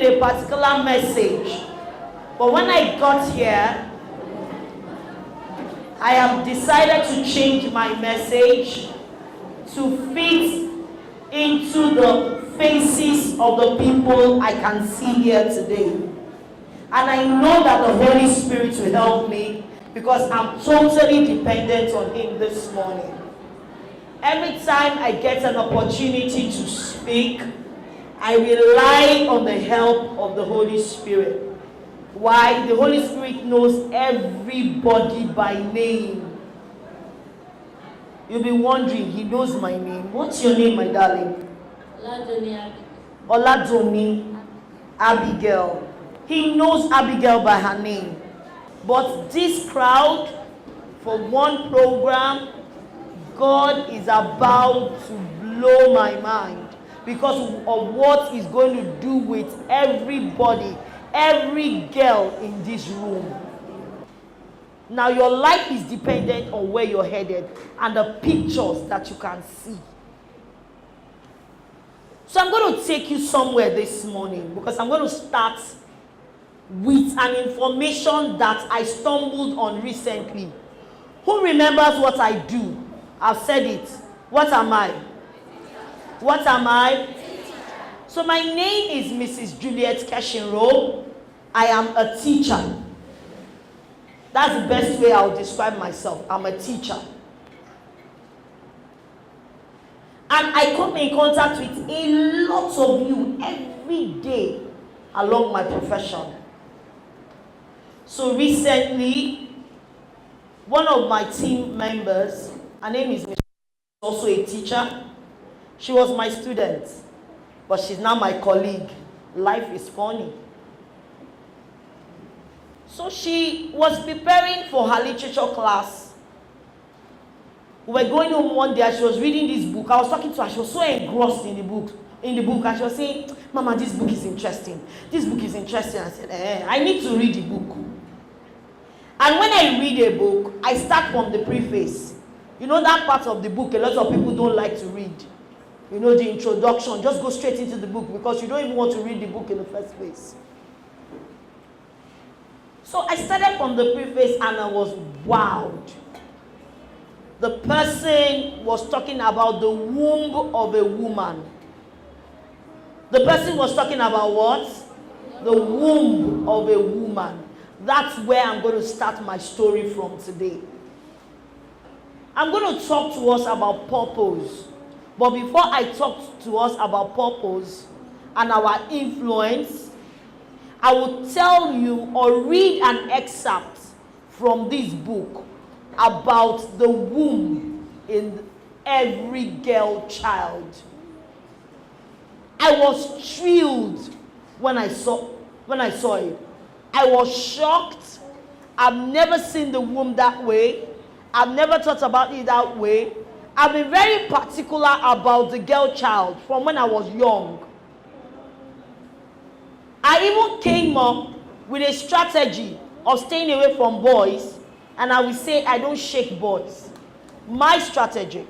with a particular message. But when I got here, I have decided to change my message to fit into the faces of the people I can see here today. And I know that the Holy Spirit will help me because I'm totally dependent on Him this morning. Every time I get an opportunity to speak, I rely on the help of the Holy Spirit. Why? The Holy Spirit knows everybody by name. You'll be wondering, He knows my name. What's your name, my darling? Oladoni Abigail. He knows Abigail by her name. But this crowd, for one program, God is about to blow my mind because of what He's going to do with everybody, every girl in this room. Now your life is dependent on where you're headed and the pictures that you can see. So I'm going to take you somewhere this morning because I'm going to start with an information that I stumbled on recently. Who remembers what I do? I've said it. What am I? What am I? So my name is Mrs. Juliet Keshinro. I am a teacher. That's the best way I'll describe myself. I'm a teacher. And I come in contact with a lot of you every day along my profession. So recently, one of my team members, her name is Michelle, also a teacher. She was my student, but she's now my colleague. Life is funny. So she was preparing for her literature class. We were going home one day and she was reading this book. I was talking to her. She was so engrossed in the book. And she was saying, Mama, this book is interesting. This book is interesting. I said, I need to read the book. And when I read a book, I start from the preface. You know that part of the book a lot of people don't like to read. You know, the introduction. Just go straight into the book because you don't even want to read the book in the first place. So I started from the preface and I was wowed. The person was talking about the womb of a woman. The person was talking about what? The womb of a woman. That's where I'm going to start my story from today. I'm going to talk to us about purpose. But before I talk to us about purpose and our influence, I will tell you or read an excerpt from this book about the womb in every girl child. I was thrilled when I saw it. I was shocked. I've never seen the womb that way. I've never thought about it that way. I've been very particular about the girl child from when I was young. I even came up with a strategy of staying away from boys, and I will say I don't shake boys. My strategy.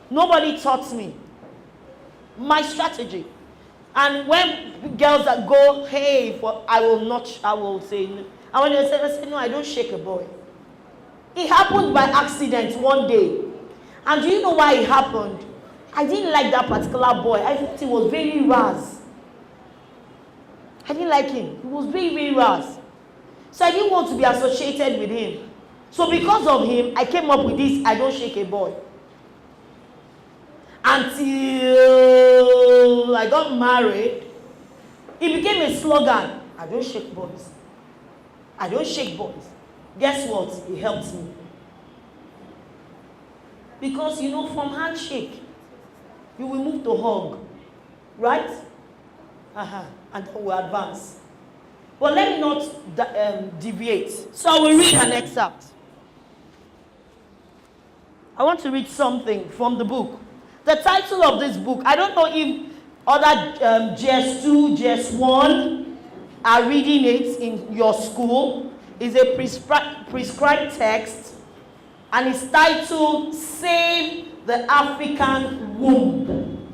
Nobody taught me. My strategy. And when girls that go, hey, I will say no. And when they say, no, I don't shake a boy. It happened by accident one day. And do you know why it happened? I didn't like that particular boy. I thought he was very ras. I didn't like him. He was very, very ras. So I didn't want to be associated with him. So because of him, I came up with this, I don't shake a boy. Until I got married, it became a slogan. I don't shake boys. I don't shake boys. Guess what? It helped me. Because, you know, from handshake, you will move to hug. Right? And then we'll advance. But let me not deviate. So I will read an excerpt. I want to read something from the book. The title of this book, I don't know if other GS2, GS1 are reading it in your school. It's a prescribed text, and it's titled, Save the African Womb.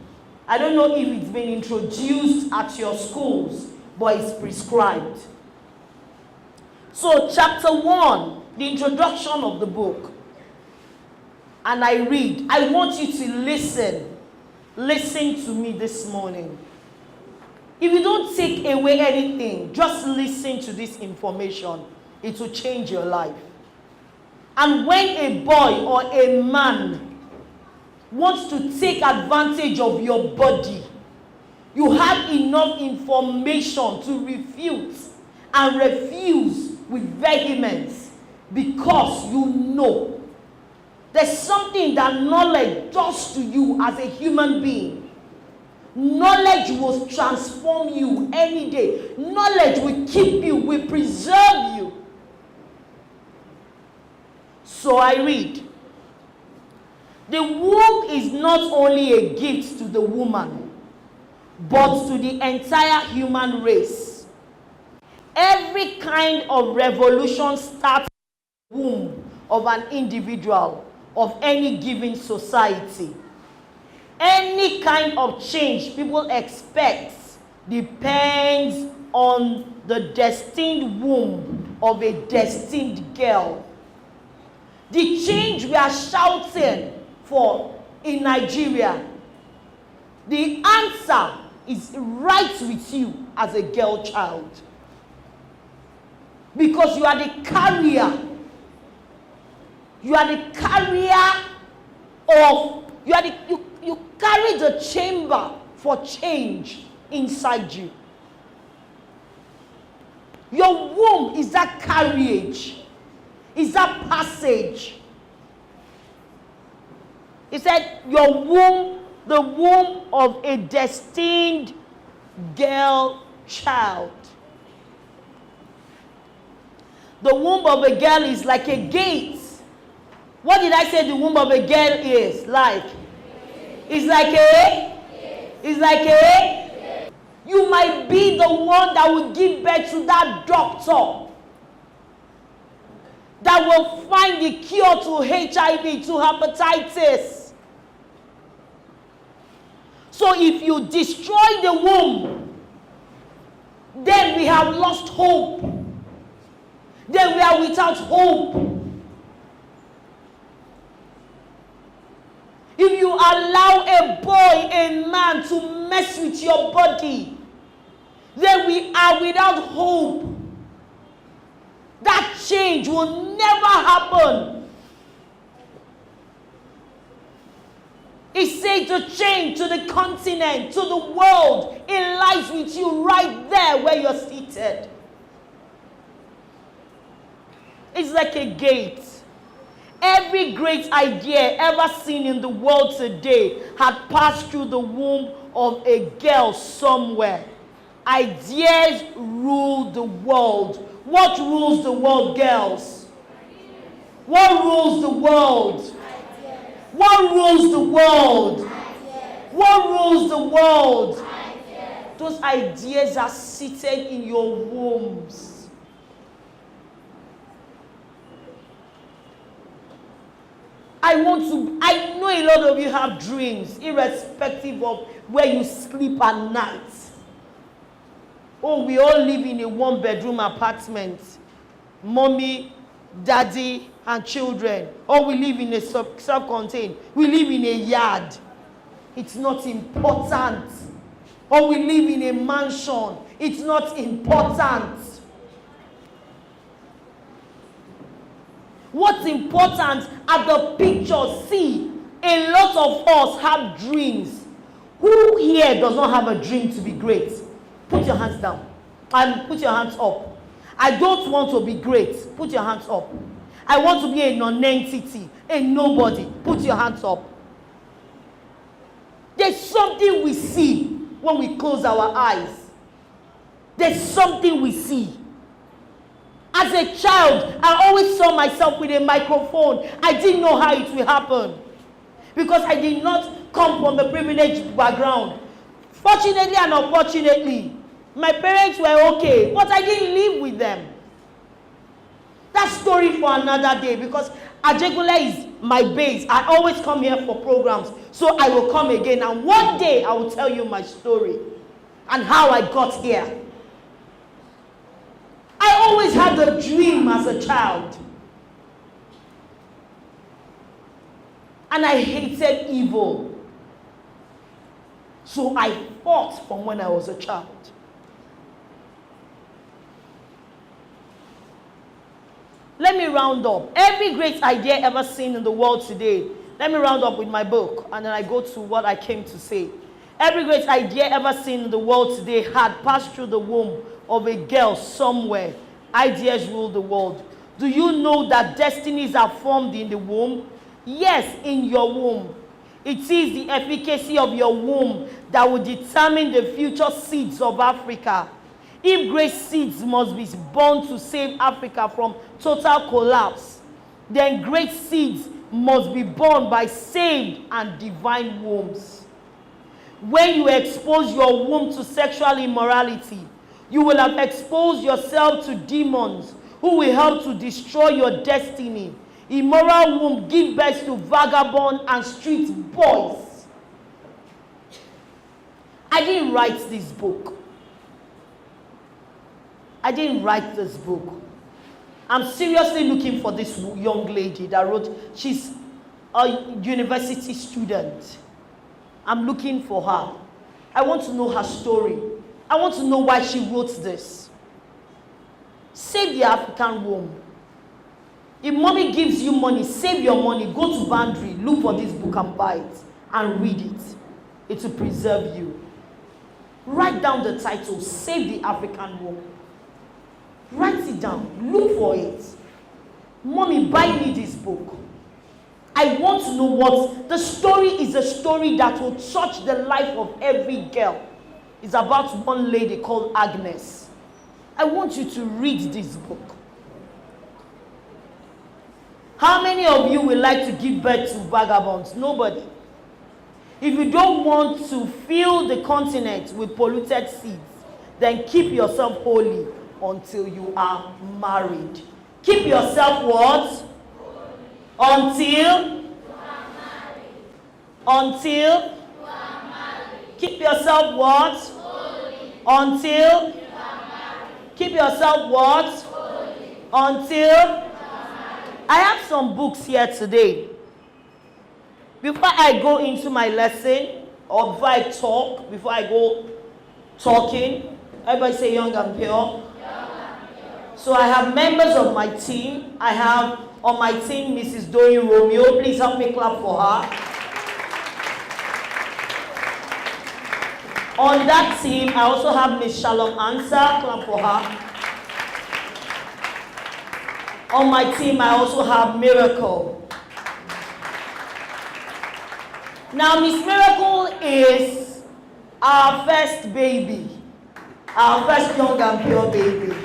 I don't know if it's been introduced at your schools, but it's prescribed. So chapter 1, the introduction of the book. And I read. I want you to listen. Listen to me this morning. If you don't take away anything, just listen to this information. It will change your life. And when a boy or a man wants to take advantage of your body, you have enough information to refute and refuse with vehemence, because you know there's something that knowledge does to you as a human being. Knowledge will transform you any day. Knowledge will keep you, will preserve you. So I read. The womb is not only a gift to the woman, but to the entire human race. Every kind of revolution starts in the womb of an individual of any given society. Any kind of change people expect depends on the destined womb of a destined girl. The change we are shouting for in Nigeria, the answer is right with you as a girl child. Because you are the carrier. You are the carrier of, you carry the chamber for change inside you. Your womb is that carriage, is that passage. He said, your womb, the womb of a destined girl child. The womb of a girl is like a gate. What did I say the womb of a girl is like? It's like a you might be the one that will give birth to that doctor that will find the cure to HIV, to hepatitis. So if you destroy the womb, then we have lost hope. Then we are without hope. If you allow a boy, a man to mess with your body, then we are without hope. That change will never happen. It says the change to the continent, to the world, it lies with you right there where you're seated. It's like a gate. Every great idea ever seen in the world today had passed through the womb of a girl somewhere. Ideas rule the world. What rules the world, girls? What rules the world? What rules the world? What rules the world? Those ideas are seated in your wombs. I know a lot of you have dreams, irrespective of where you sleep at night. Oh, we all live in a one-bedroom apartment. Mommy, daddy, and children. Or we live in a self-contained. We live in a yard. It's not important. Or we live in a mansion. It's not important. What's important are the pictures. See, a lot of us have dreams. Who here does not have a dream to be great? Put your hands down and put your hands up. I don't want to be great. Put your hands up. I want to be a non-entity, a nobody. Put your hands up. There's something we see when we close our eyes. There's something we see. As a child, I always saw myself with a microphone. I didn't know how it will happen because I did not come from a privileged background. Fortunately and unfortunately, my parents were okay, but I didn't live with them. That story for another day, because Ajegunle is my base. I always come here for programs, so I will come again, and one day I will tell you my story and how I got here. a dream as a child. And I hated evil. So I fought from when I was a child. Let me round up. Every great idea ever seen in the world today. Let me round up with my book, and then I go to what I came to say. Every great idea ever seen in the world today had passed through the womb of a girl somewhere. Ideas rule the world. Do you know that destinies are formed in the womb? Yes, in your womb. It is the efficacy of your womb that will determine the future seeds of Africa. If great seeds must be born to save Africa from total collapse, then great seeds must be born by saved and divine wombs. When you expose your womb to sexual immorality, you will have exposed yourself to demons who will help to destroy your destiny. Immoral womb give birth to vagabond and street boys. I didn't write this book. I didn't write this book. I'm seriously looking for this young lady that wrote. She's a university student. I'm looking for her. I want to know her story. I want to know why she wrote this. Save the African womb. If mommy gives you money, save your money. Go to Boundary, look for this book and buy it and read it. It will preserve you. Write down the title, Save the African Womb. Write it down. Look for it. Mommy, buy me this book. I want to know what the story is. A story that will touch the life of every girl. It's about one lady called Agnes. I want you to read this book. How many of you would like to give birth to vagabonds? Nobody. If you don't want to fill the continent with polluted seeds, then keep yourself holy until you are married. Keep yourself what? Until you are married. Until you are married. Keep yourself what? Holy. Until you are married. Keep yourself what? Holy. Until I have some books here today. Before I go into my lesson, or before I talk, before I go talking, everybody say young and pure. So I have members of my team. I have on my team Mrs. Doyin Romeo. Please help me clap for her. On that team, I also have Miss Shalom Answer. Clap for her. On my team, I also have Miracle. Now, Miss Miracle is our first baby. Our first young and pure baby.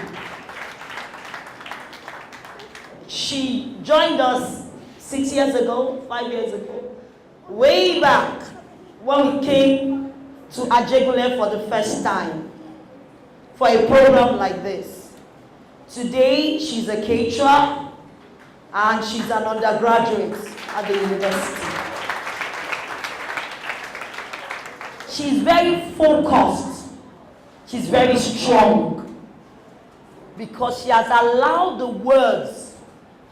She joined us 6 years ago, 5 years ago. Way back when we came to Ajegunle for the first time for a program like this. Today, she's a caterer and she's an undergraduate at the university. She's very focused. She's very strong because she has allowed the words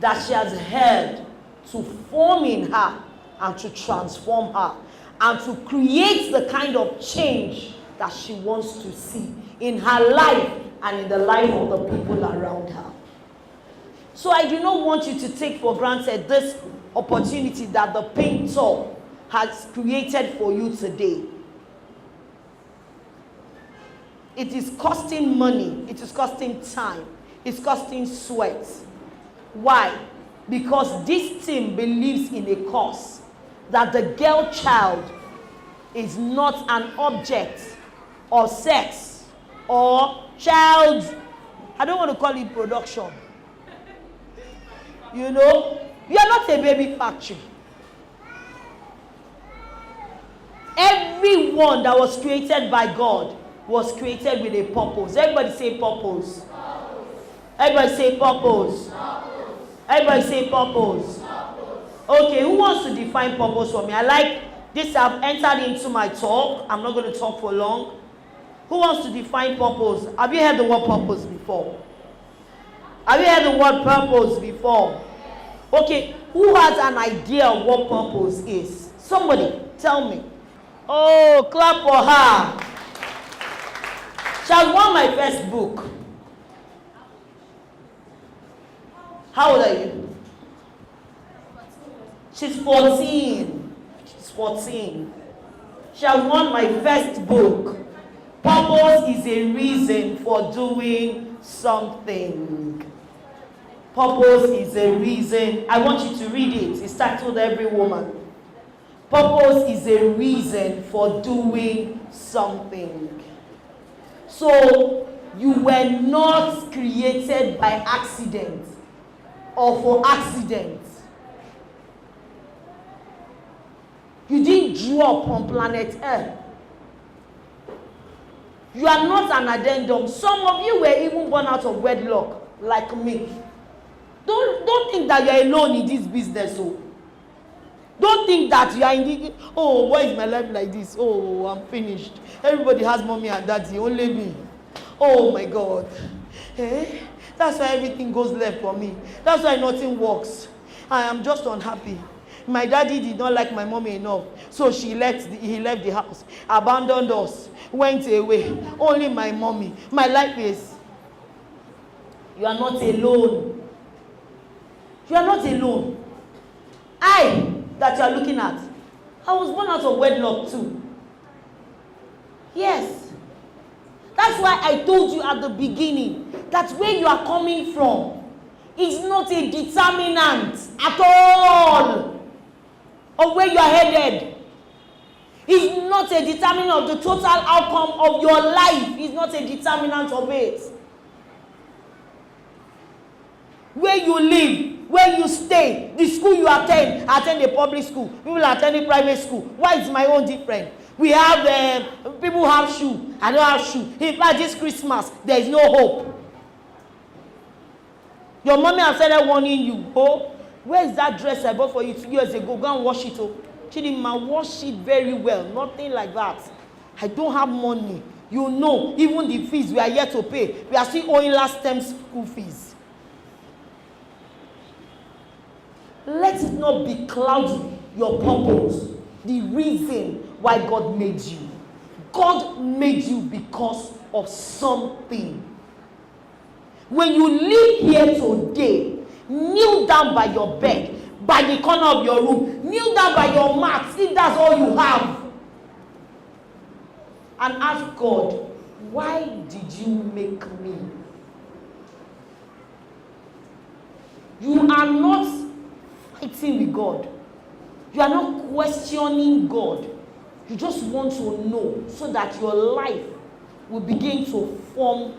that she has heard to form in her and to transform her and to create the kind of change that she wants to see in her life and in the life of the people around her. So I do not want you to take for granted this opportunity that the painter has created for you today. It is costing money, it is costing time, it's costing sweat. Why? Because this team believes in a cause that the girl child is not an object or sex or child, I don't want to call it production. You know, you are not a baby factory. Everyone that was created by God was created with a purpose. Everybody say purpose. Purpose. Everybody say purpose. Purpose. Everybody say purpose. Purpose. Okay, who wants to define purpose for me? I like this. I've entered into my talk. I'm not going to talk for long. Who wants to define purpose? Have you heard the word purpose before? Have you heard the word purpose before? Okay, who has an idea of what purpose is? Somebody, tell me. Oh, clap for her. She has won my first book. How old are you? She's 14. She's 14. She has won my first book. Purpose is a reason for doing something. Purpose is a reason. I want you to read it. It's titled Every Woman. Purpose is a reason for doing something. So, you were not created by accident or for accident. You didn't drop on planet Earth. You are not an addendum. Some of you were even born out of wedlock, like me. Don't think that you're alone in this business. Oh. Don't think that you are in the, oh, why is my life like this? Oh, I'm finished. Everybody has mommy and daddy, only me. Oh my God. Eh? That's why everything goes left for me. That's why nothing works. I am just unhappy. My daddy did not like my mommy enough, so he left the house, abandoned us, went away. Only my mommy. My life is, you are not alone. You are not alone. I, that you are looking at, I was born out of wedlock too. Yes. That's why I told you at the beginning that where you are coming from is not a determinant at all of where you are headed. It's not a determinant of the total outcome of your life. It's not a determinant of it. Where you live, where you stay, the school you attend a public school, people attend a private school. Why is my own different? We have, people have shoe, I don't have shoe. In fact, this Christmas, there is no hope. Your mommy has started warning you, oh, where is that dress I bought for you 2 years ago? Go and wash it. Oh, Chidinma, wash it very well. Nothing like that. I don't have money. You know, even the fees we are yet to pay. We are still owing last term's school fees. Let it not be clouding your purpose. The reason why God made you. God made you because of something. When you live here today, kneel down by your bed, by the corner of your room, kneel down by your mat, if that's all you have, and ask God, why did you make me? You are not fighting with God. You are not questioning God. You just want to know so that your life will begin to form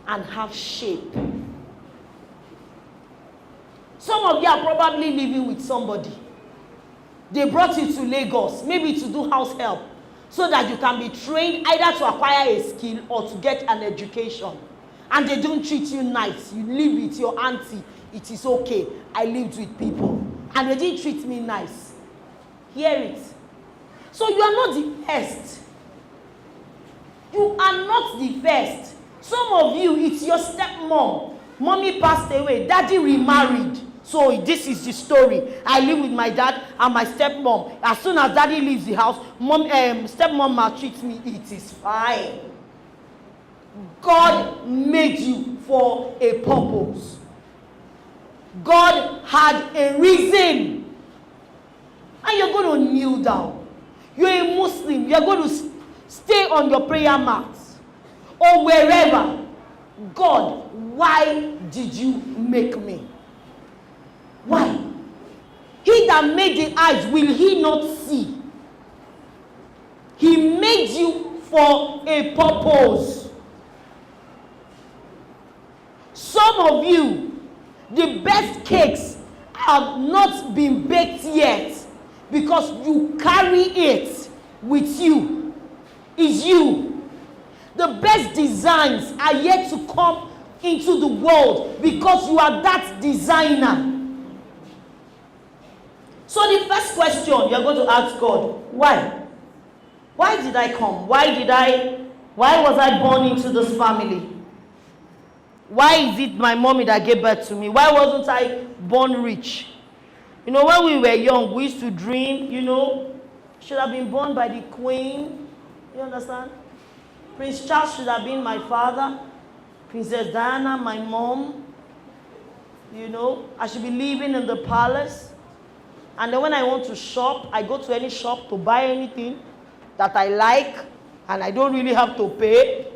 and have shape. Some of you are probably living with somebody. They brought you to Lagos, maybe to do house help, so that you can be trained either to acquire a skill or to get an education. And they don't treat you nice. You live with your auntie. It is okay. I lived with people. And they didn't treat me nice. Hear it. So you are not the first. You are not the first. Some of you, it's your stepmom. Mommy passed away. Daddy remarried. So this is the story. I live with my dad and my stepmom. As soon as daddy leaves the house, stepmom maltreats me. It is fine. God made you for a purpose. God had a reason. And you're going to kneel down. You're a Muslim. You're going to stay on your prayer mat or wherever. God, why did you make me? Why? He that made the eyes, will he not see? He made you for a purpose. Some of you, the best cakes have not been baked yet because you carry it with you. It's you. The best designs are yet to come into the world because you are that designer. So the first question you're going to ask God, why? Why did I come? Why was I born into this family? Why is it my mommy that gave birth to me? Why wasn't I born rich? You know, when we were young, we used to dream, you know, should have been born by the queen. You understand? Prince Charles should have been my father. Princess Diana, my mom. You know, I should be living in the palace. And then when I want to shop, I go to any shop to buy anything that I like, and I don't really have to pay,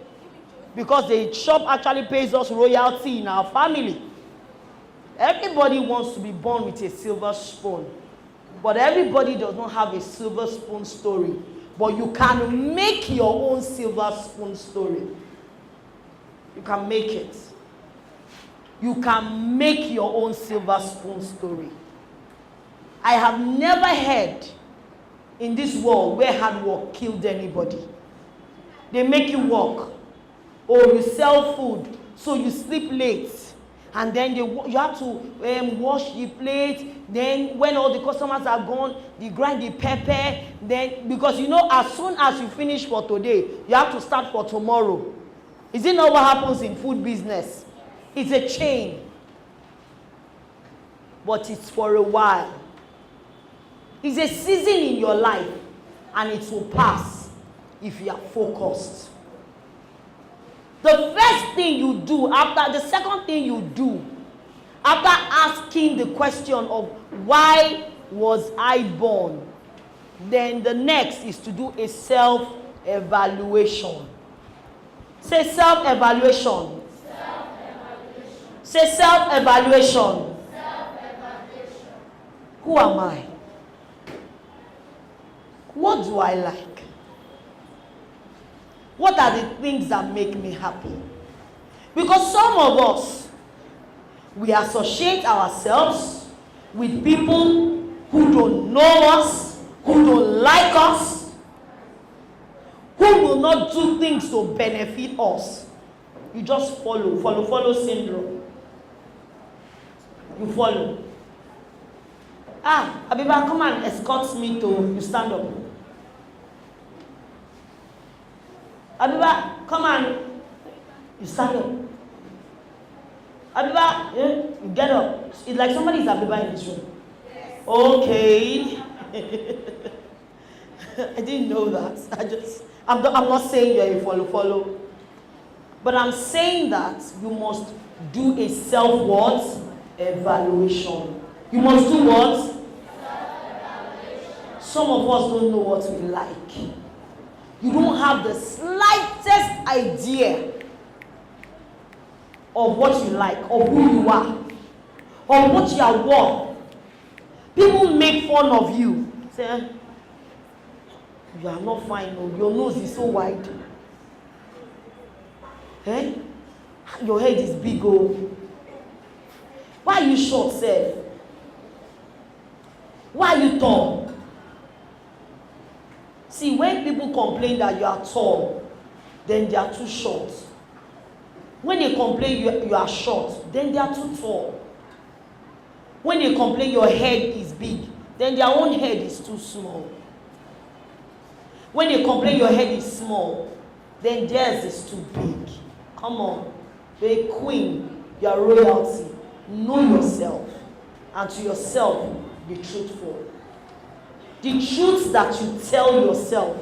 because the shop actually pays us royalty in our family. Everybody wants to be born with a silver spoon, but everybody does not have a silver spoon story. But you can make your own silver spoon story. You can make it. You can make your own silver spoon story. I have never heard in this world where hard work killed anybody. They make you work, or you sell food, so you sleep late, and then you have to wash the plate. Then when all the customers are gone, they grind the pepper. Then, because you know, as soon as you finish for today, you have to start for tomorrow. Is it not what happens in food business? It's a chain, but it's for a while. It's a season in your life, and it will pass if you are focused. The first thing you do, the second thing you do, after asking the question of why was I born, then the next is to do a self-evaluation. Say self-evaluation. Self-evaluation. Say self-evaluation. Self-evaluation. Who am I? What do I like? What are the things that make me happy? Because some of us, we associate ourselves with people who don't know us, who don't like us, who will not do things to benefit us. You just follow syndrome. You follow. Abiba, come and escort me to, you stand up. Abiba, come and, you stand up. Abiba, you get up. It's like somebody is Abiba in this room. Yes. Okay. I didn't know that. I'm not saying you're a follow. But I'm saying that you must do a self-what? Evaluation. You must do what? Self-evaluation. Some of us don't know what we like. You don't have the slightest idea of what you like, of who you are, of what you are worth. People make fun of you. Say, you are not fine, no. Your nose is so wide. Eh? Your head is big, oh. Why are you short, sir? Why are you tall? See, when people complain that you are tall, then they are too short. When they complain you are short, then they are too tall. When they complain your head is big, then their own head is too small. When they complain your head is small, then theirs is too big. Come on. You're a queen. You're royalty. Know yourself. And to yourself, be truthful. The truth that you tell yourself,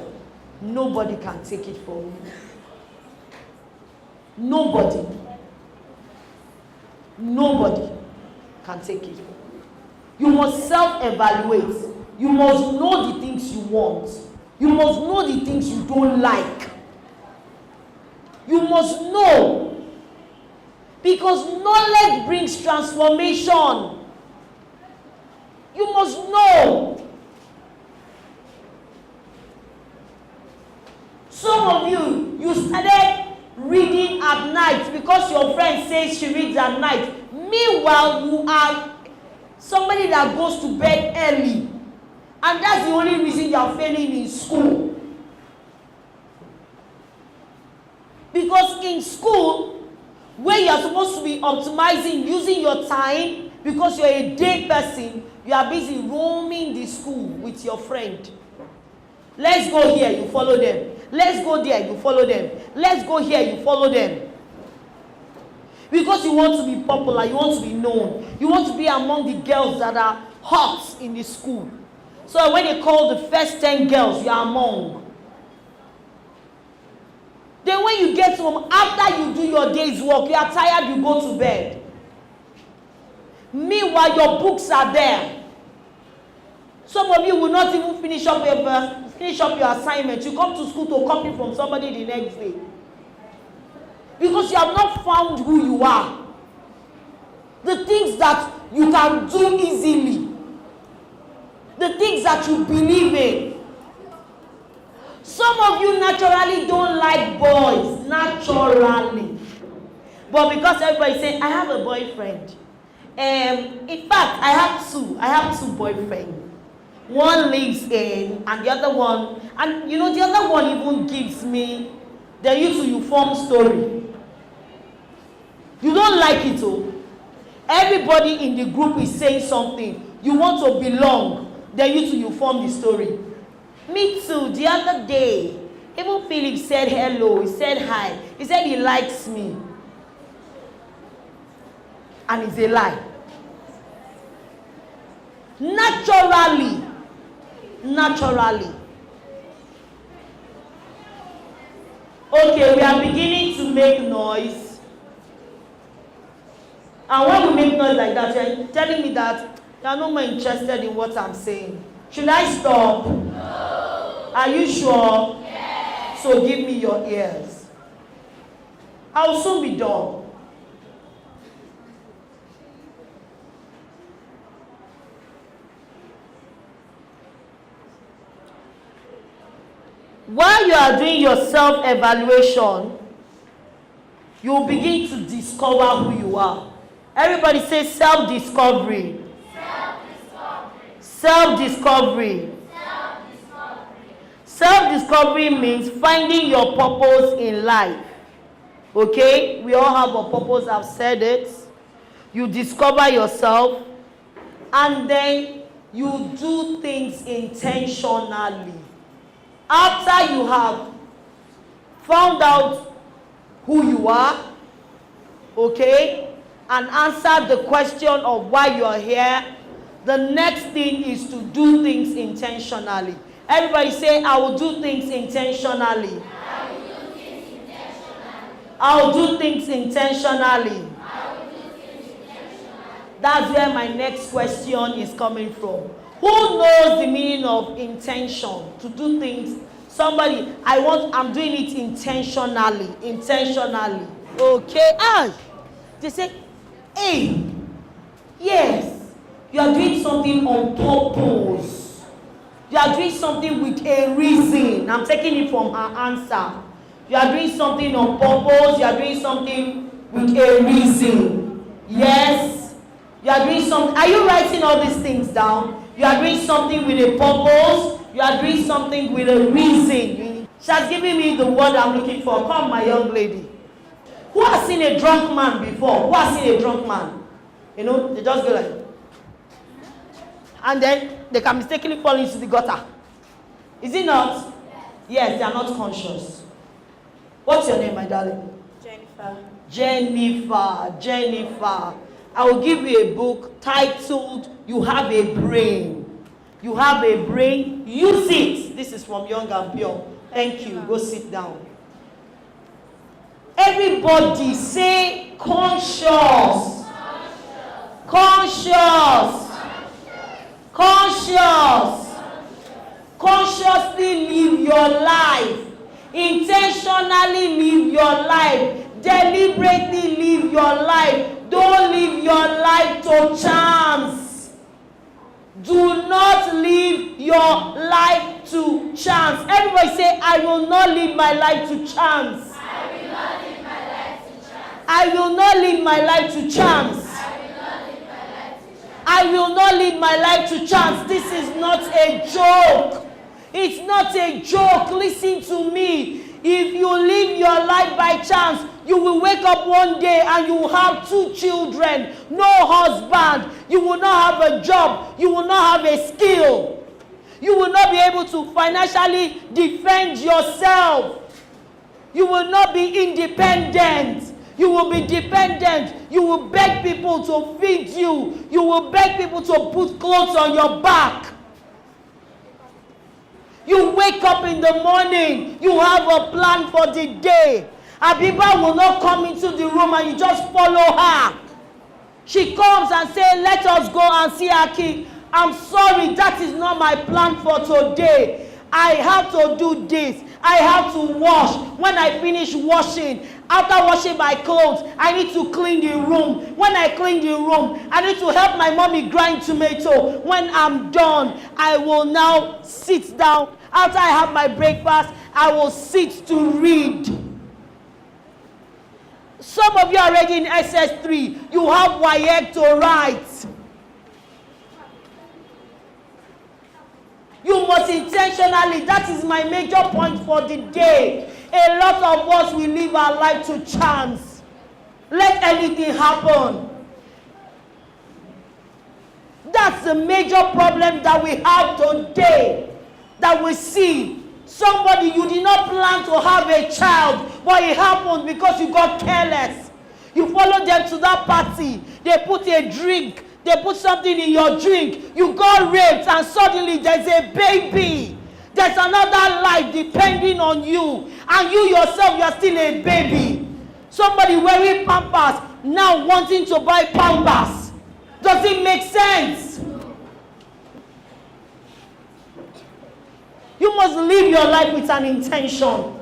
nobody can take it from you. Nobody can take it. You must self-evaluate. You must know the things you want. You must know the things you don't like. You must know. Because knowledge brings transformation. You must know. Some of you started reading at night because your friend says she reads at night. Meanwhile, you are somebody that goes to bed early. And that's the only reason you are failing in school. Because in school, where you are supposed to be optimizing, using your time, because you're a day person, you are busy roaming the school with your friend. Let's go here, you follow them. Let's go there, you follow them. Let's go here, you follow them. Because you want to be popular, you want to be known. You want to be among the girls that are hot in the school. So when they call the first 10 girls, you are among. Then when you get home, after you do your day's work, you are tired, you go to bed. Meanwhile, your books are there. Some of you will not even finish up your assignment. You come to school to copy from somebody the next day. Because you have not found who you are. The things that you can do easily. The things that you believe in. Some of you naturally don't like boys. Naturally. But because everybody is saying, I have a boyfriend. In fact, I have two boyfriends. One lives in, and the other one, and you know, the other one even gives me the you form story. You don't like it, oh. Everybody in the group is saying something. You want to belong, then you form the story. Me too. The other day, even Philip said hello. He said hi. He said he likes me. And it's a lie. Naturally. Okay, we are beginning to make noise. And when we make noise like that, you're telling me that you are no more interested in what I'm saying. Should I stop? No. Are you sure? Yes. So give me your ears. I'll soon be done. While you are doing your self-evaluation, you will begin to discover who you are. Everybody say self-discovery. Self-discovery. Self-discovery. Self-discovery. Self-discovery means finding your purpose in life. Okay? We all have a purpose, I've said it. You discover yourself, and then you do things intentionally. After you have found out who you are, okay, and answered the question of why you are here, the next thing is to do things intentionally. Everybody say, I will do things intentionally. I will do things intentionally. I will do things intentionally. I will do things intentionally. That's where my next question is coming from. Who knows the meaning of intention? To do things. Somebody, I'm doing it intentionally. Intentionally. Okay. They say, hey, yes, you are doing something on purpose. You are doing something with a reason. I'm taking it from her answer. You are doing something on purpose. You are doing something with a reason. Yes. You are doing something. Are you writing all these things down? You are doing something with a purpose. You are doing something with a reason. She has given me the word I'm looking for. Come, my young lady. Who has seen a drunk man before? Who has seen a drunk man? You know, they just go like, and then they can mistakenly fall into the gutter. Is it not? Yes, they are not conscious. What's your name, my darling? Jennifer. I will give you a book titled, You Have a Brain. You have a brain, use it. This is from Young and Pure. Thank you. Go sit down. Everybody say conscious. Conscious. Conscious. Consciously live your life. Intentionally live your life. Deliberately live your life. Don't live your life to chance. Do not live your life to chance. Everybody say, I will not live my life to chance. I will not live my life to chance. I will not live my life to chance. This is not a joke. It's not a joke. Listen to me. If you live your life by chance, you will wake up one day and you will have 2 children, no husband. You will not have a job. You will not have a skill. You will not be able to financially defend yourself. You will not be independent. You will be dependent. You will beg people to feed you. You will beg people to put clothes on your back. You wake up in the morning. You have a plan for the day. Abiba will not come into the room and you just follow her. She comes and says, let us go and see Aki. I'm sorry, that is not my plan for today. I have to do this. I have to wash. When I finish washing, after washing my clothes, I need to clean the room. When I clean the room, I need to help my mommy grind tomato. When I'm done, I will now sit down. After I have my breakfast, I will sit to read. Some of you are already in SS3. You have WAEC to write. You must intentionally, that is my major point for the day. A lot of us will live our life to chance. Let anything happen. That's the major problem that we have today, that we see. Somebody, you did not plan to have a child, but it happened because you got careless. You followed them to that party. They put a drink. They put something in your drink. You got raped and suddenly there's a baby. There's another life depending on you. And you yourself, you are still a baby. Somebody wearing Pampers now wanting to buy Pampers. Does it make sense? You must live your life with an intention.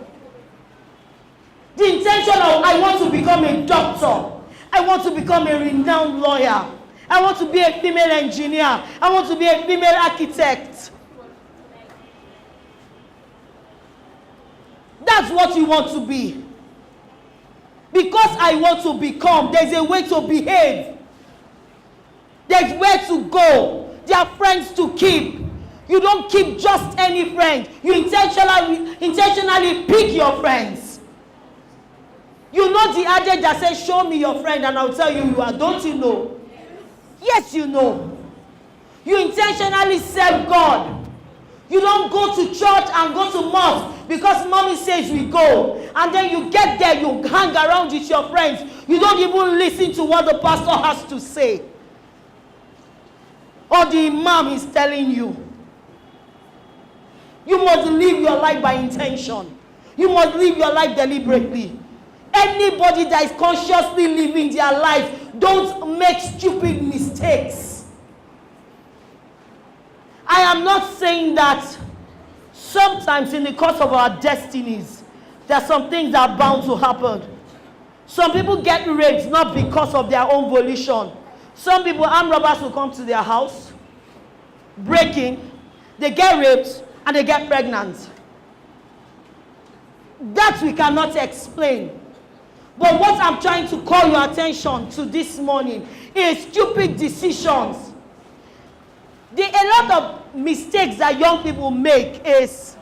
The intention of, I want to become a doctor. I want to become a renowned lawyer. I want to be a female engineer. I want to be a female architect. That's what you want to be. Because I want to become, there's a way to behave. There's where to go. There are friends to keep. You don't keep just any friend. You intentionally pick your friends. You know the adage that says, show me your friend and I'll tell you who you are. Don't you know? Yes, you know. You intentionally serve God. You don't go to church and go to mosque because mommy says we go. And then you get there, you hang around with your friends. You don't even listen to what the pastor has to say. Or the imam is telling you. You must live your life by intention. You must live your life deliberately. Anybody that is consciously living their life, don't make stupid mistakes. I am not saying that sometimes in the course of our destinies, there are some things that are bound to happen. Some people get raped not because of their own volition. Some people, armed robbers will come to their house, break in, they get raped, and they get pregnant. That we cannot explain. But what I'm trying to call your attention to this morning is stupid decisions. A lot of mistakes that young people make is,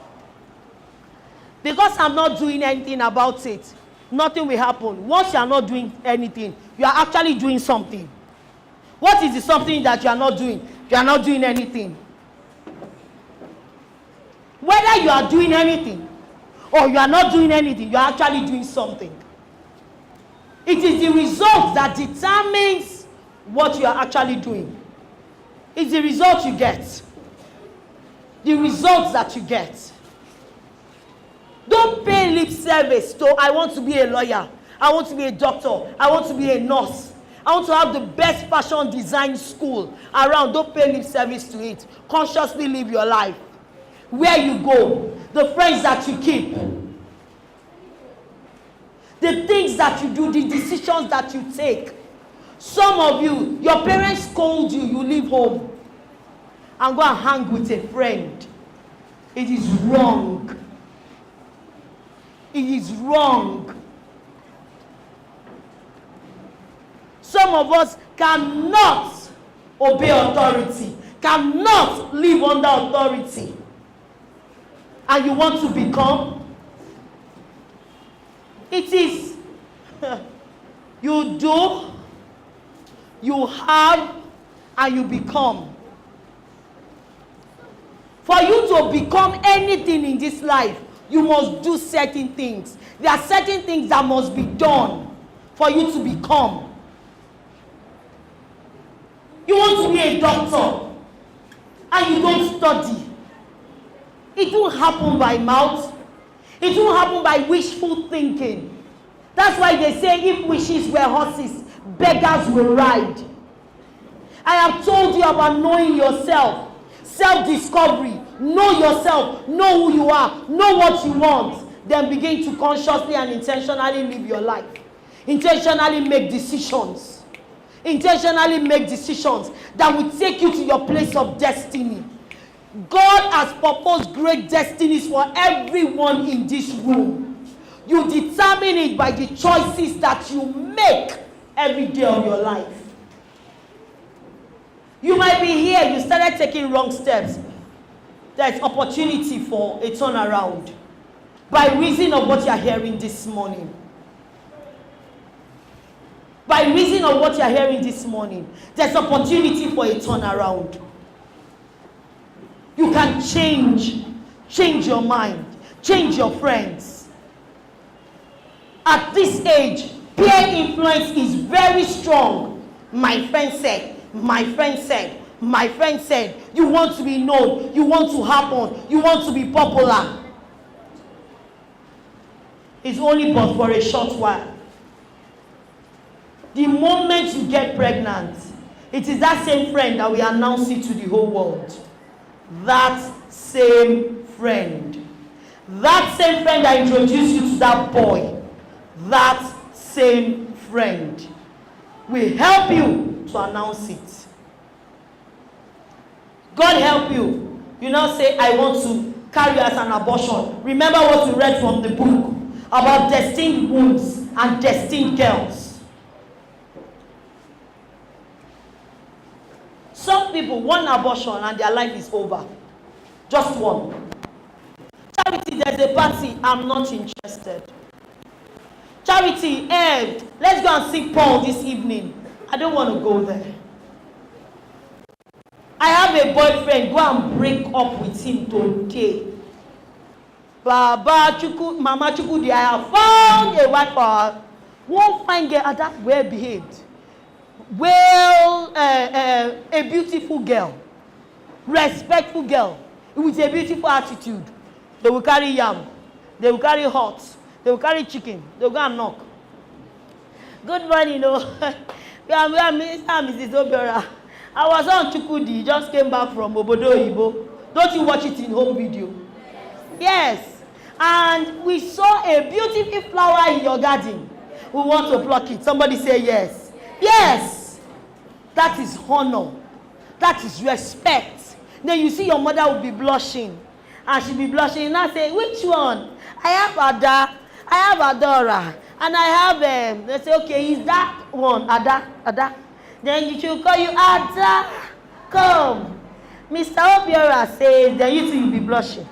because I'm not doing anything about it, nothing will happen. Once you are not doing anything, you are actually doing something. What is the something that you are not doing? You are not doing anything. Whether you are doing anything or you are not doing anything, you are actually doing something. It is the result that determines what you are actually doing. It's the result you get. The results that you get. Don't pay lip service to, I want to be a lawyer. I want to be a doctor. I want to be a nurse. I want to have the best fashion design school around. Don't pay lip service to it. Consciously live your life. Where you go, the friends that you keep, the things that you do, the decisions that you take. Some of you, your parents scold you, you leave home and go and hang with a friend. It is wrong. It is wrong. Some of us cannot obey authority, cannot live under authority. And you want to become? It is you do, you have, and you become. For you to become anything in this life, you must do certain things. There are certain things that must be done for you to become. You want to be a doctor and you don't study. It won't happen by mouth. It won't happen by wishful thinking. That's why they say if wishes were horses, beggars will ride. I have told you about knowing yourself, self-discovery. Know yourself, know who you are, know what you want. Then begin to consciously and intentionally live your life. Intentionally make decisions. Intentionally make decisions that will take you to your place of destiny. God has proposed great destinies for everyone in this room. You determine it by the choices that you make every day of your life. You might be here, you started taking wrong steps. There's opportunity for a turnaround by reason of what you're hearing this morning. By reason of what you're hearing this morning, there's opportunity for a turnaround. You can change your mind, change your friends. At this age, peer influence is very strong. My friend said, my friend said, my friend said. You want to be known, you want to happen, you want to be popular. It's only but for a short while. The moment you get pregnant, it is that same friend that will announce it to the whole world. That same friend. That same friend that introduced you to that boy. That same friend will help you to announce it. God help you. You now say, I want to carry as an abortion. Remember what we read from the book about destined wombs and destined girls. Some people want abortion and their life is over. Just one. Charity, there's a party. I'm not interested. Charity, let's go and see Paul this evening. I don't want to go there. I have a boyfriend. Go and break up with him today. Baba Chuku, Mama Chuku, I have found a wife for her. One fine girl, that well behaved. Well, a beautiful girl, respectful girl, with a beautiful attitude. They will carry yam, they will carry hot, they will carry chicken, they will go and knock. Good morning, we are Mrs. Obiora. I was on Chukudi, just came back from Obodo Ibo. Don't you watch it in home video? Yes. And we saw a beautiful flower in your garden. We want to pluck it. Somebody say yes. Yes, that is honor. That is respect. Then you see your mother will be blushing. And she'll be blushing. And I say, which one? I have Ada. I have Adora. And I have them. They say, okay, is that one? Ada. Then you should call you Ada. Come. Mr. Obiora says, then you too will be blushing.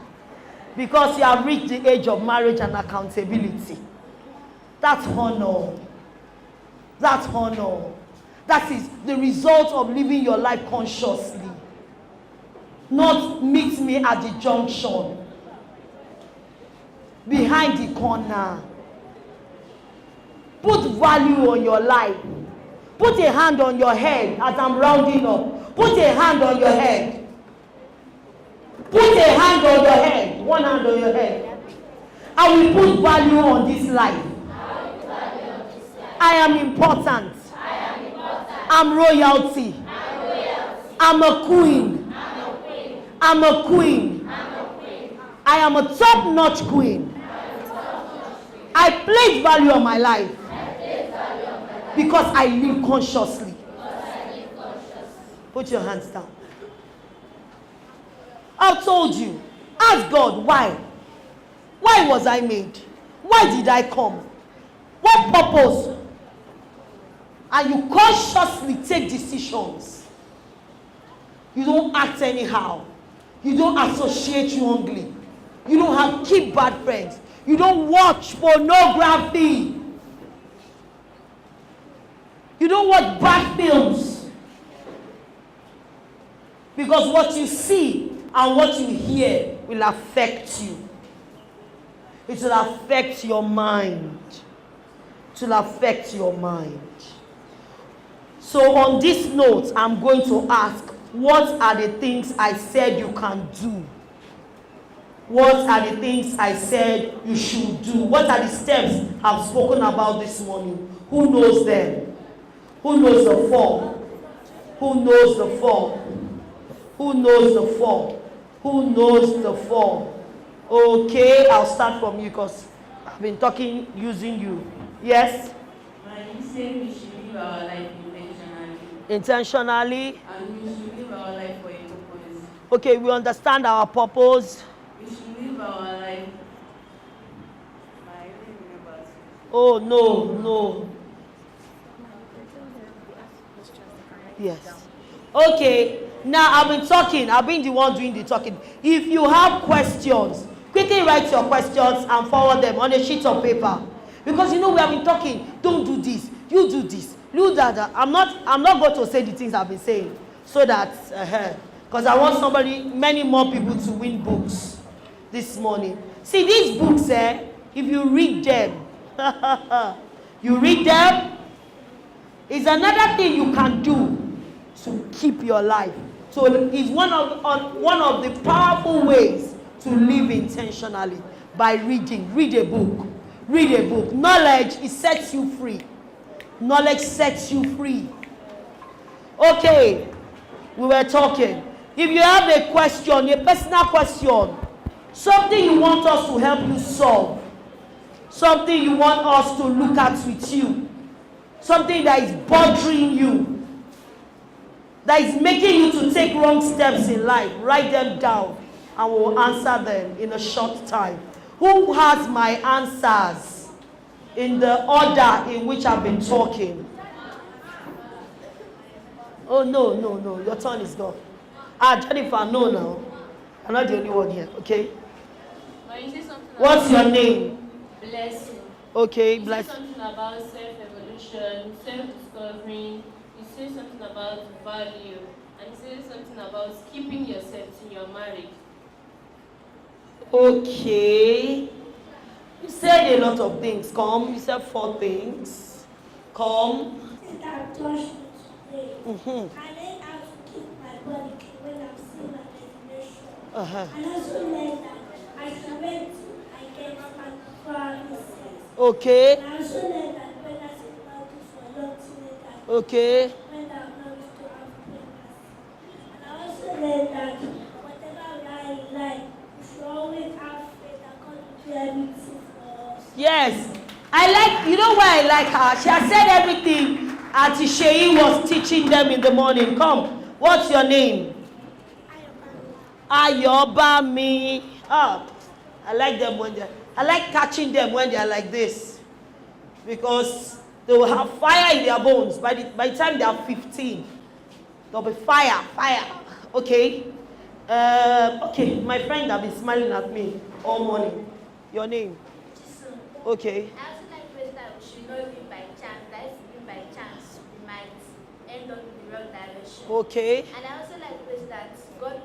Because you have reached the age of marriage and accountability. That's honor. That's honor. That is the result of living your life consciously. Not meet me at the junction. Behind the corner. Put value on your life. Put a hand on your head as I'm rounding up. Put a hand on your head. Put a hand on your head. One hand on your head. I will put value on this life. I am important. I'm royalty. I'm a queen. I'm a queen. I am a top-notch queen. I place value on my life because I live consciously. Put your hands down. I've told you. Ask God, why? Why was I made? Why did I come? What purpose? And you consciously take decisions. You don't act anyhow. You don't associate wrongly. You don't keep bad friends. You don't watch pornography. You don't watch bad films. Because what you see and what you hear will affect you. It will affect your mind. to affect your mind. So on this note, I'm going to ask, what are the things I said you can do? What are the things I said you should do? What are the steps I've spoken about this morning? Who knows them? Who knows the four? Who knows the four? Who knows the four? Who knows the four? Okay, I'll start from you because I've been talking using you. Yes? You said we should live our life intentionally. Intentionally? And we should live our life for a purpose. Okay, we understand our purpose. We should live our life. I don't remember. Oh, no. Yes. Okay, now I've been talking. I've been the one doing the talking. If you have questions, quickly write your questions and forward them on a sheet of paper. Because we have been talking. Don't do this. You do this. You do that. I'm not going to say the things I've been saying. So that, because I want many more people to win books this morning. See, these books, if you read them, is another thing you can do to keep your life. So it's one of the powerful ways to live intentionally by reading. Read a book. Read a book. Knowledge, it sets you free. Knowledge sets you free. Okay, we were talking. If you have a question, a personal question, something you want us to help you solve, something you want us to look at with you, something that is bothering you, that is making you to take wrong steps in life, write them down and we'll answer them in a short time. Who has my answers in the order in which I've been talking? Oh, no. Your turn is gone. Jennifer, no. I'm not the only one here, okay? What's your name? Blessing. Okay, you bless. Say something about self-evolution, self-discovering. You say something about value, and you say something about keeping yourself in your marriage. Okay. You said a lot of things. You said 4 things. That touched me today. I learned how to keep my body clean when I'm seeing my meditation. And also learned that I should wait till I get my promises. Okay. And I also learned that pregnancy is not good for young teenagers. Okay. When I'm not used to have pregnancy. And I also learned that whatever we are in life, we should always have faith that God will do everything for us. Yes. You know why I like her? She has said everything Auntie Sheyi was teaching them in the morning. Come. What's your name? Ayobami. I like them I like catching them when they are like this. Because they will have fire in their bones. By the time they are 15, there'll be fire. Okay? Okay, my friend have been smiling at me all morning. Your name? Okay. I also like ways that we should not live by chance. That if we live by chance, we might end up in the wrong direction. Okay. And I also like ways that God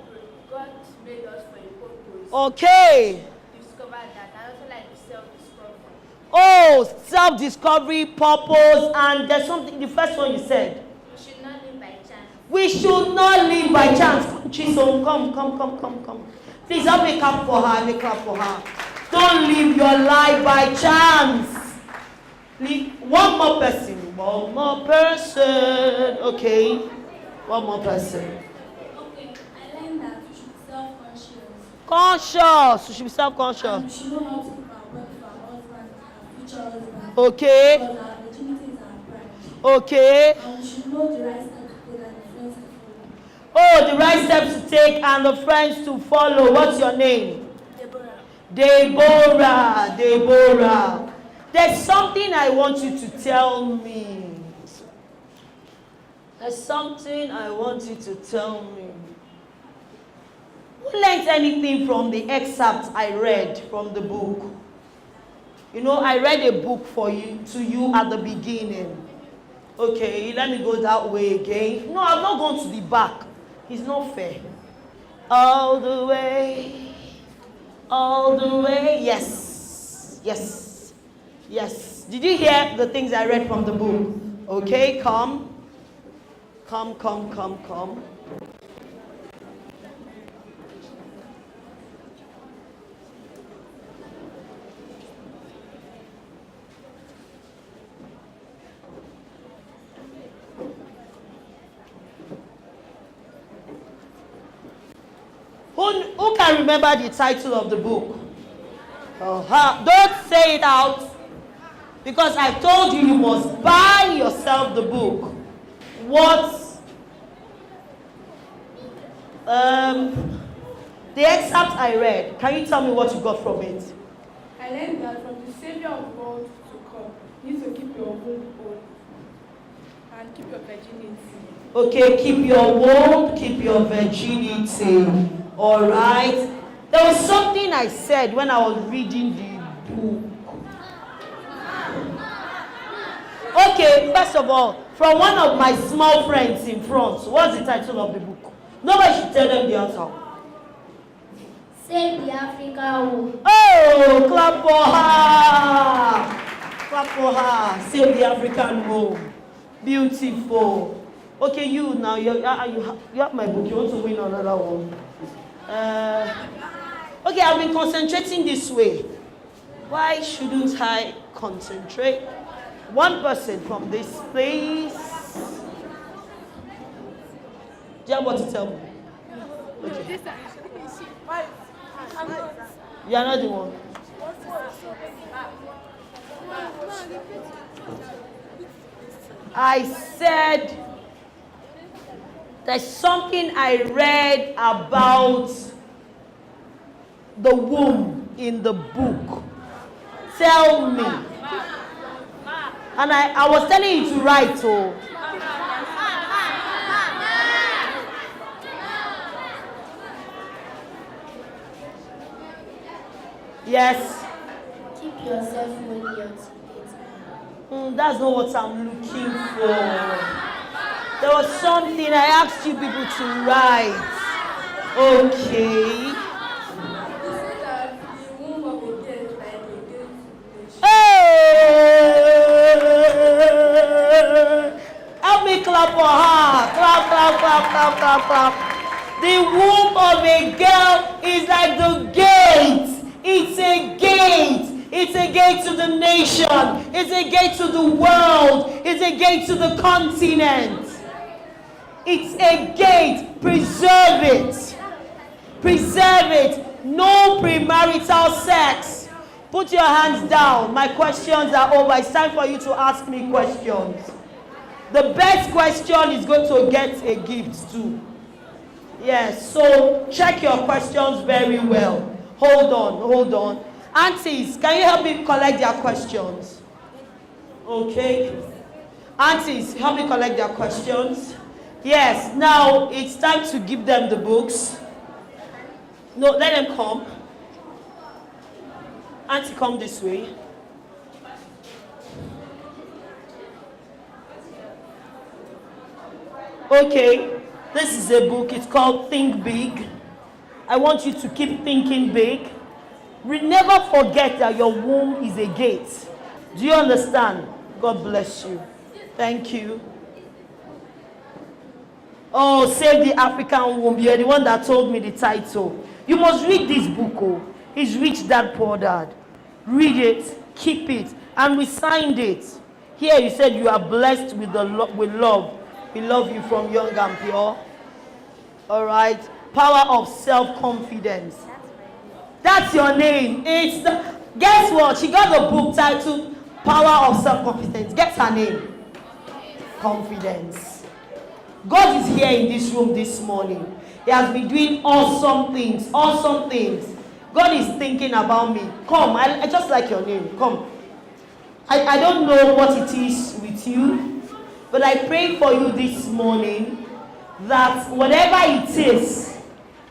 made us for a purpose. Okay. Discover that. I also like self-discovery. Oh, self-discovery, purpose, and there's something, the first one you said. We should not live by chance. We should not live by chance. Chisom, come. Please help me clap for her. Don't live your life by chance. One more person. Okay. One more person. Okay, I learned that we should be self-conscious. Conscious. You should be self-conscious. And we should know how to keep our body for our husband and future husband. Okay. Because our opportunities are bright. Okay. And we should know the right steps to take and the friends to follow. Oh, the right steps to take and the friends to follow. What's your name? Deborah. There's something I want you to tell me. Who learned anything from the excerpt I read from the book? I read a book to you at the beginning. Okay, let me go that way again. No, I'm not going to the back. It's not fair. All the way. Yes. Did you hear the things I read from the book? Okay, come. Come. Who can remember the title of the book? Don't say it out, because I told you must buy yourself the book. What? The excerpt I read, can you tell me what you got from it? I learned that from the Savior of the world to come, you need to keep your womb whole and keep your virginity. Okay, keep your womb, keep your virginity. All right. There was something I said when I was reading the book. Okay, first of all, from one of my small friends in France, what's the title of the book? Nobody should tell them the answer. Save the African womb. Oh, clap for her. Clap for her. Save the African womb. Beautiful. Okay, you now, you have my book. You want to win another one? Okay, I've been concentrating this way. Why shouldn't I concentrate? One person from this place. Do you have what to tell me? Okay. You are not the one. I said there's something I read about the womb in the book. Tell me. And I was telling you to write, so. Yes. Keep yourself when you're together. That's not what I'm looking for. There was something I asked you people to write. Okay. Help me clap for her. Clap, clap, clap, clap, clap, clap. The womb of a girl is like the gate. It's a gate. It's a gate to the nation. It's a gate to the world. It's a gate to the continent. It's a gate. Preserve it. Preserve it. No premarital sex. Put your hands down. My questions are over. It's time for you to ask me questions. The best question is going to get a gift too. Yes, so check your questions very well. Hold on. Aunties, can you help me collect their questions? Okay. Aunties, help me collect their questions. Yes, now it's time to give them the books. No, let them come. Auntie, come this way. Okay, this is a book. It's called Think Big. I want you to keep thinking big. Never forget that your womb is a gate. Do you understand? God bless you. Thank you. Oh, Save the African Womb. You're the one that told me the title. You must read this book. Oh, it's Rich Dad Poor Dad. Read it, keep it, and we signed it. Here you said you are blessed with love. We love you from young and pure. All right. Power of self-confidence. That's your name. Guess what? She got the book titled Power of Self-Confidence. Guess her name? Confidence. God is here in this room this morning. He has been doing awesome things. Awesome things. God is thinking about me. Come, I just like your name. Come. I don't know what it is with you, but I pray for you this morning that whatever it is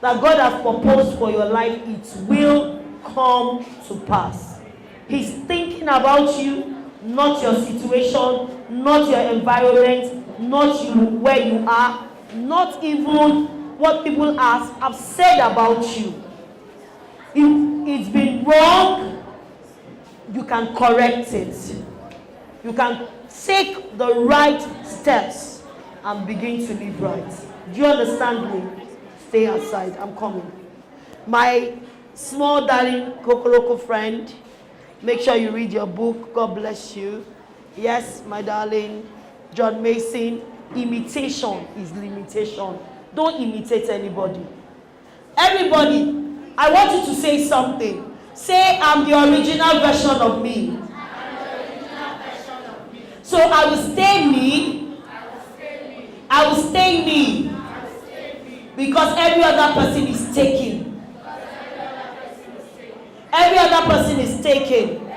that God has proposed for your life, it will come to pass. He's thinking about you, not your situation, not your environment, not you where you are, not even what people have said about you. If it's been wrong, you can correct it. you can take the right steps and begin to live right. Do you understand me? Stay outside. I'm coming. My small darling Kokoloko friend, make sure you read your book. God bless you. Yes, my darling John Mason, imitation is limitation. Don't imitate anybody. Everybody, I want you to say something. Say, I'm the original version of me. So I will stay me. I will stay me. Because every other person is taken. Every other person is taken.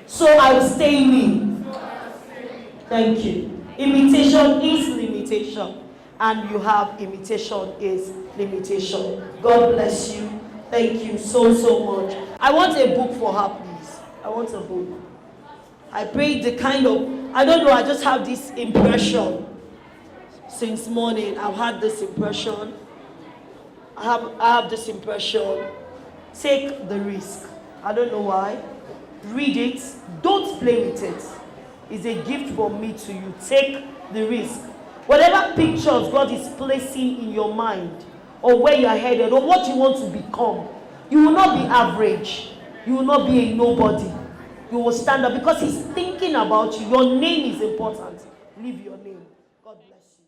So I will stay me. Thank you. Imitation is limitation. And you have imitation is limitation. God bless you. Thank you so much. I want a book for her, please. I want a book. I pray the kind of, I don't know, I just have this impression. Since morning, I've had this impression. I have this impression. Take the risk. I don't know why. Read it. Don't play with it. It's a gift from me to you. Take the risk. Whatever pictures God is placing in your mind, or where you are headed, or what you want to become, you will not be average. You will not be a nobody. You will stand up because He's thinking about you. Your name is important. Leave your name. God bless you.